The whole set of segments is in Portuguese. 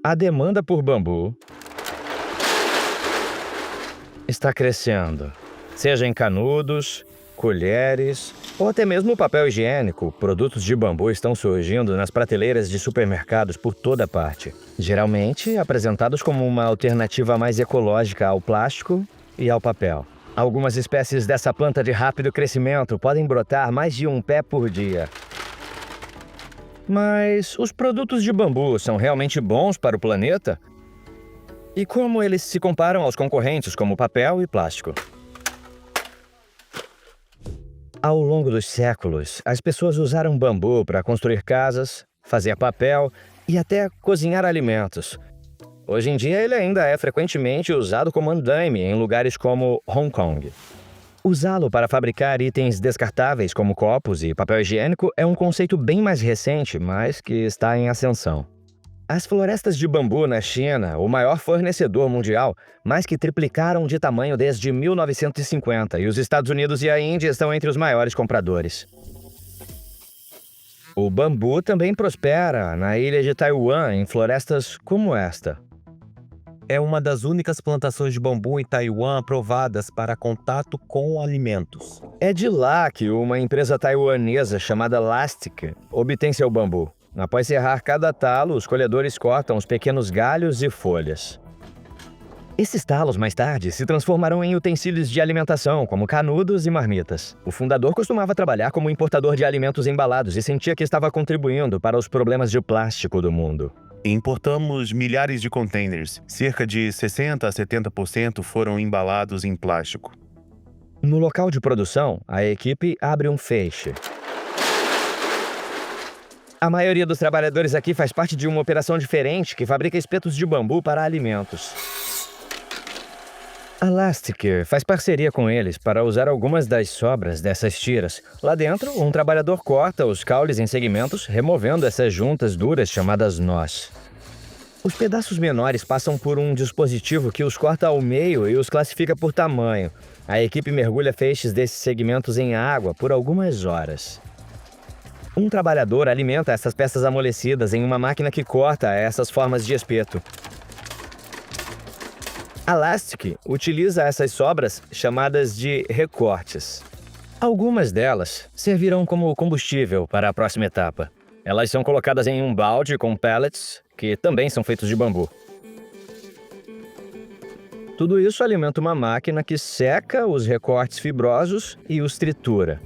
A demanda por bambu está crescendo, seja em canudos, colheres ou até mesmo papel higiênico. Produtos de bambu estão surgindo nas prateleiras de supermercados por toda parte, geralmente apresentados como uma alternativa mais ecológica ao plástico e ao papel. Algumas espécies dessa planta de rápido crescimento podem brotar mais de um pé por dia. Mas os produtos de bambu são realmente bons para o planeta? E como eles se comparam aos concorrentes como papel e plástico? Ao longo dos séculos, as pessoas usaram bambu para construir casas, fazer papel e até cozinhar alimentos. Hoje em dia, ele ainda é frequentemente usado como andaime em lugares como Hong Kong. Usá-lo para fabricar itens descartáveis como copos e papel higiênico é um conceito bem mais recente, mas que está em ascensão. As florestas de bambu na China, o maior fornecedor mundial, mais que triplicaram de tamanho desde 1950, e os Estados Unidos e a Índia estão entre os maiores compradores. O bambu também prospera na ilha de Taiwan, em florestas como esta. É uma das únicas plantações de bambu em Taiwan aprovadas para contato com alimentos. É de lá que uma empresa taiwanesa chamada Lastic obtém seu bambu. Após serrar cada talo, os colhedores cortam os pequenos galhos e folhas. Esses talos, mais tarde, se transformarão em utensílios de alimentação, como canudos e marmitas. O fundador costumava trabalhar como importador de alimentos embalados e sentia que estava contribuindo para os problemas de plástico do mundo. Importamos milhares de containers. Cerca de 60% a 70% foram embalados em plástico. No local de produção, a equipe abre um feixe. A maioria dos trabalhadores aqui faz parte de uma operação diferente que fabrica espetos de bambu para alimentos. A Lastic faz parceria com eles para usar algumas das sobras dessas tiras. Lá dentro, um trabalhador corta os caules em segmentos, removendo essas juntas duras chamadas nós. Os pedaços menores passam por um dispositivo que os corta ao meio e os classifica por tamanho. A equipe mergulha feixes desses segmentos em água por algumas horas. Um trabalhador alimenta essas peças amolecidas em uma máquina que corta essas formas de espeto. A Lastic utiliza essas sobras chamadas de recortes. Algumas delas servirão como combustível para a próxima etapa. Elas são colocadas em um balde com pellets, que também são feitos de bambu. Tudo isso alimenta uma máquina que seca os recortes fibrosos e os tritura.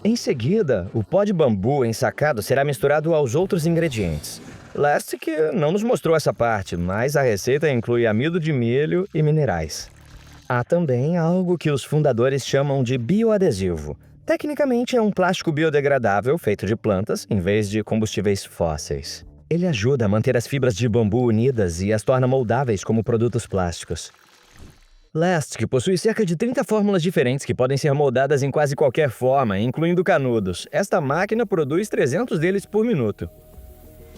Em seguida, o pó de bambu ensacado será misturado aos outros ingredientes. Lastic não nos mostrou essa parte, mas a receita inclui amido de milho e minerais. Há também algo que os fundadores chamam de bioadesivo. Tecnicamente, é um plástico biodegradável feito de plantas em vez de combustíveis fósseis. Ele ajuda a manter as fibras de bambu unidas e as torna moldáveis como produtos plásticos. Lastic possui cerca de 30 fórmulas diferentes que podem ser moldadas em quase qualquer forma, incluindo canudos. Esta máquina produz 300 deles por minuto.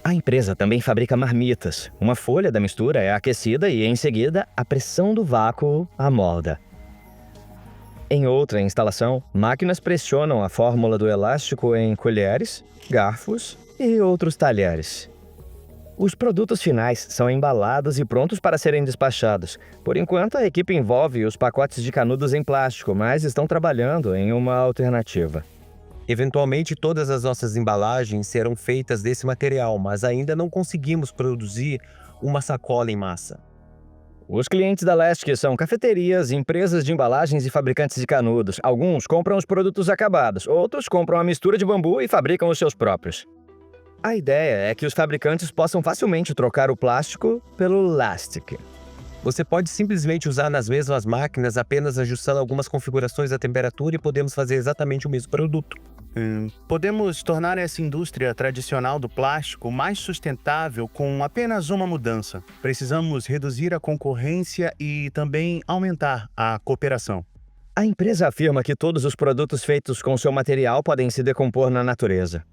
A empresa também fabrica marmitas. Uma folha da mistura é aquecida e, em seguida, a pressão do vácuo a molda. Em outra instalação, máquinas pressionam a fórmula do elástico em colheres, garfos e outros talheres. Os produtos finais são embalados e prontos para serem despachados. Por enquanto, a equipe envolve os pacotes de canudos em plástico, mas estão trabalhando em uma alternativa. Eventualmente, todas as nossas embalagens serão feitas desse material, mas ainda não conseguimos produzir uma sacola em massa. Os clientes da Lastic são cafeterias, empresas de embalagens e fabricantes de canudos. Alguns compram os produtos acabados, outros compram a mistura de bambu e fabricam os seus próprios. A ideia é que os fabricantes possam facilmente trocar o plástico pelo Lastic. Você pode simplesmente usar nas mesmas máquinas, apenas ajustando algumas configurações da temperatura, e podemos fazer exatamente o mesmo produto. Podemos tornar essa indústria tradicional do plástico mais sustentável com apenas uma mudança. Precisamos reduzir a concorrência e também aumentar a cooperação. A empresa afirma que todos os produtos feitos com seu material podem se decompor na natureza.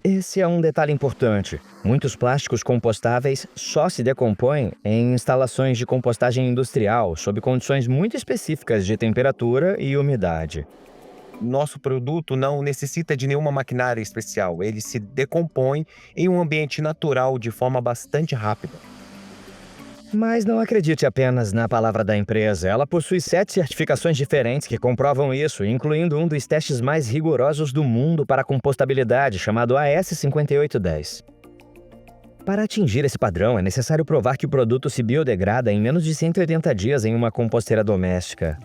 Esse é um detalhe importante. Muitos plásticos compostáveis só se decompõem em instalações de compostagem industrial, sob condições muito específicas de temperatura e umidade. Nosso produto não necessita de nenhuma maquinária especial. Ele se decompõe em um ambiente natural de forma bastante rápida. Mas não acredite apenas na palavra da empresa. Ela possui 7 certificações diferentes que comprovam isso, incluindo um dos testes mais rigorosos do mundo para compostabilidade, chamado AS5810. Para atingir esse padrão, é necessário provar que o produto se biodegrada em menos de 180 dias em uma composteira doméstica.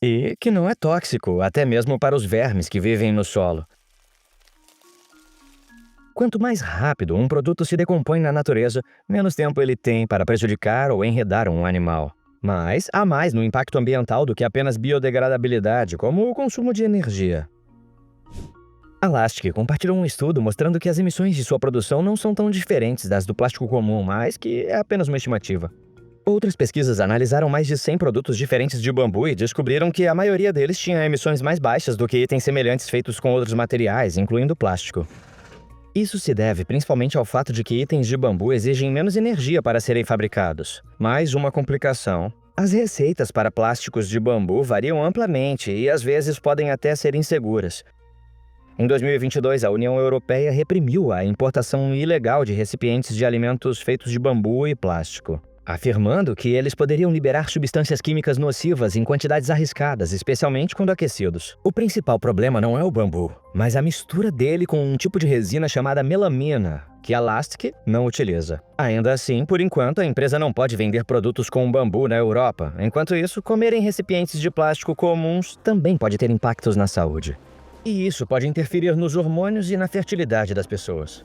E que não é tóxico, até mesmo para os vermes que vivem no solo. Quanto mais rápido um produto se decompõe na natureza, menos tempo ele tem para prejudicar ou enredar um animal. Mas há mais no impacto ambiental do que apenas biodegradabilidade, como o consumo de energia. A Lastic compartilhou um estudo mostrando que as emissões de sua produção não são tão diferentes das do plástico comum, mas que é apenas uma estimativa. Outras pesquisas analisaram mais de 100 produtos diferentes de bambu e descobriram que a maioria deles tinha emissões mais baixas do que itens semelhantes feitos com outros materiais, incluindo plástico. Isso se deve principalmente ao fato de que itens de bambu exigem menos energia para serem fabricados. Mais uma complicação: as receitas para plásticos de bambu variam amplamente e às vezes podem até ser inseguras. Em 2022, a União Europeia reprimiu a importação ilegal de recipientes de alimentos feitos de bambu e plástico, afirmando que eles poderiam liberar substâncias químicas nocivas em quantidades arriscadas, especialmente quando aquecidos. O principal problema não é o bambu, mas a mistura dele com um tipo de resina chamada melamina, que a Lastic não utiliza. Ainda assim, por enquanto, a empresa não pode vender produtos com bambu na Europa. Enquanto isso, comer em recipientes de plástico comuns também pode ter impactos na saúde. E isso pode interferir nos hormônios e na fertilidade das pessoas.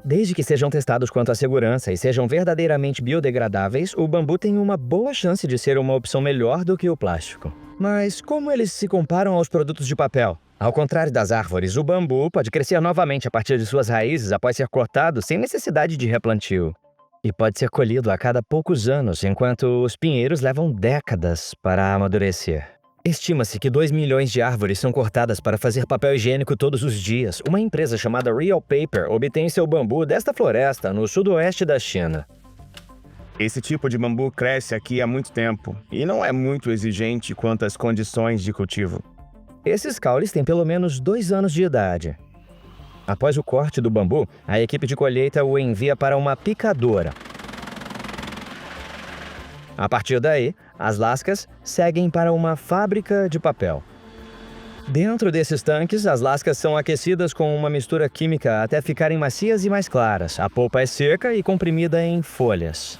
Desde que sejam testados quanto à segurança e sejam verdadeiramente biodegradáveis, o bambu tem uma boa chance de ser uma opção melhor do que o plástico. Mas como eles se comparam aos produtos de papel? Ao contrário das árvores, o bambu pode crescer novamente a partir de suas raízes após ser cortado sem necessidade de replantio. E pode ser colhido a cada poucos anos, enquanto os pinheiros levam décadas para amadurecer. Estima-se que 2 milhões de árvores são cortadas para fazer papel higiênico todos os dias. Uma empresa chamada Real Paper obtém seu bambu desta floresta no sudoeste da China. Esse tipo de bambu cresce aqui há muito tempo e não é muito exigente quanto às condições de cultivo. Esses caules têm pelo menos 2 anos de idade. Após o corte do bambu, a equipe de colheita o envia para uma picadora. A partir daí, as lascas seguem para uma fábrica de papel. Dentro desses tanques, as lascas são aquecidas com uma mistura química até ficarem macias e mais claras. A polpa é seca e comprimida em folhas.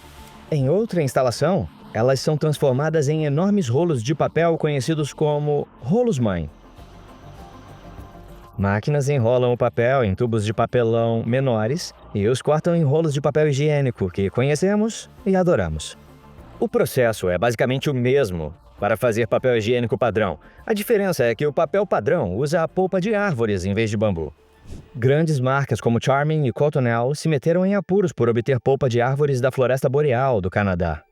Em outra instalação, elas são transformadas em enormes rolos de papel conhecidos como rolos-mãe. Máquinas enrolam o papel em tubos de papelão menores e os cortam em rolos de papel higiênico que conhecemos e adoramos. O processo é basicamente o mesmo para fazer papel higiênico padrão. A diferença é que o papel padrão usa a polpa de árvores em vez de bambu. Grandes marcas como Charmin e Cottonelle se meteram em apuros por obter polpa de árvores da floresta boreal do Canadá.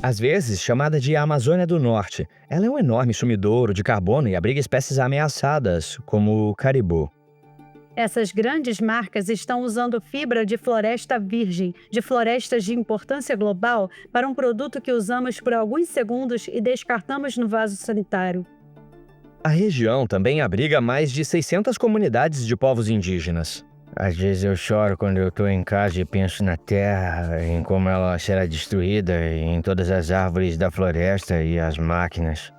Às vezes chamada de Amazônia do Norte, ela é um enorme sumidouro de carbono e abriga espécies ameaçadas, como o caribu. Essas grandes marcas estão usando fibra de floresta virgem, de florestas de importância global, para um produto que usamos por alguns segundos e descartamos no vaso sanitário. A região também abriga mais de 600 comunidades de povos indígenas. Às vezes eu choro quando eu estou em casa e penso na terra, em como ela será destruída, em todas as árvores da floresta e as máquinas.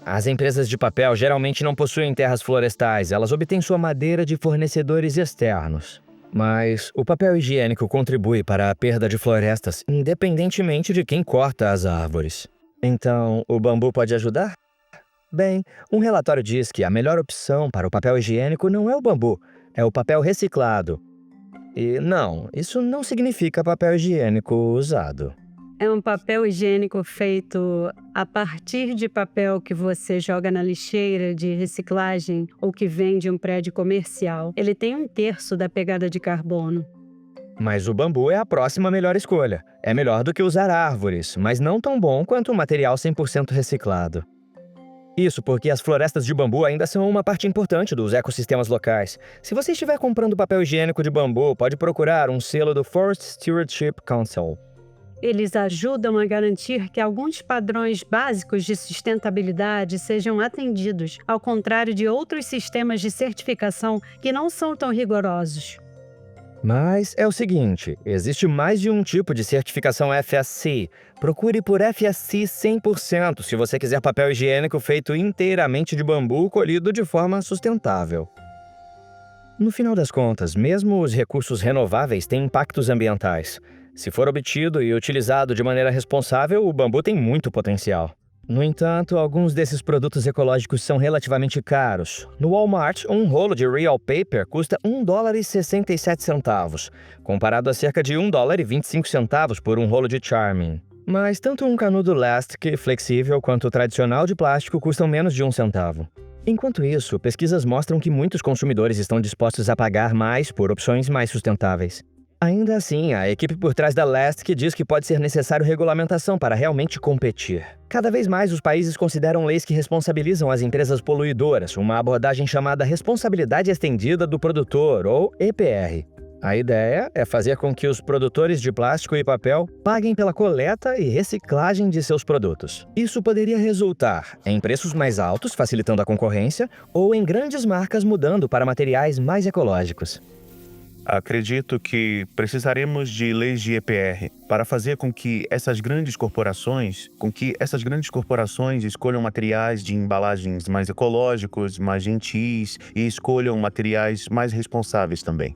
As empresas de papel geralmente não possuem terras florestais, elas obtêm sua madeira de fornecedores externos. Mas o papel higiênico contribui para a perda de florestas, independentemente de quem corta as árvores. Então, o bambu pode ajudar? Bem, um relatório diz que a melhor opção para o papel higiênico não é o bambu, é o papel reciclado. E não, isso não significa papel higiênico usado. É um papel higiênico feito a partir de papel que você joga na lixeira de reciclagem ou que vem de um prédio comercial. Ele tem 1/3 da pegada de carbono. Mas o bambu é a próxima melhor escolha. É melhor do que usar árvores, mas não tão bom quanto o material 100% reciclado. Isso porque as florestas de bambu ainda são uma parte importante dos ecossistemas locais. Se você estiver comprando papel higiênico de bambu, pode procurar um selo do Forest Stewardship Council. Eles ajudam a garantir que alguns padrões básicos de sustentabilidade sejam atendidos, ao contrário de outros sistemas de certificação que não são tão rigorosos. Mas é o seguinte, existe mais de um tipo de certificação FSC. Procure por FSC 100% se você quiser papel higiênico feito inteiramente de bambu colhido de forma sustentável. No final das contas, mesmo os recursos renováveis têm impactos ambientais. Se for obtido e utilizado de maneira responsável, o bambu tem muito potencial. No entanto, alguns desses produtos ecológicos são relativamente caros. No Walmart, um rolo de Real Paper custa $1,67, comparado a cerca de $1,25 por um rolo de Charmin. Mas tanto um canudo Lastic flexível quanto o tradicional de plástico custam menos de 1 centavo. Enquanto isso, pesquisas mostram que muitos consumidores estão dispostos a pagar mais por opções mais sustentáveis. Ainda assim, a equipe por trás da Lastic diz que pode ser necessário regulamentação para realmente competir. Cada vez mais os países consideram leis que responsabilizam as empresas poluidoras, uma abordagem chamada Responsabilidade Estendida do Produtor, ou EPR. A ideia é fazer com que os produtores de plástico e papel paguem pela coleta e reciclagem de seus produtos. Isso poderia resultar em preços mais altos, facilitando a concorrência, ou em grandes marcas mudando para materiais mais ecológicos. Acredito que precisaremos de leis de EPR para fazer com que essas grandes corporações escolham materiais de embalagens mais ecológicos, mais gentis e escolham materiais mais responsáveis também.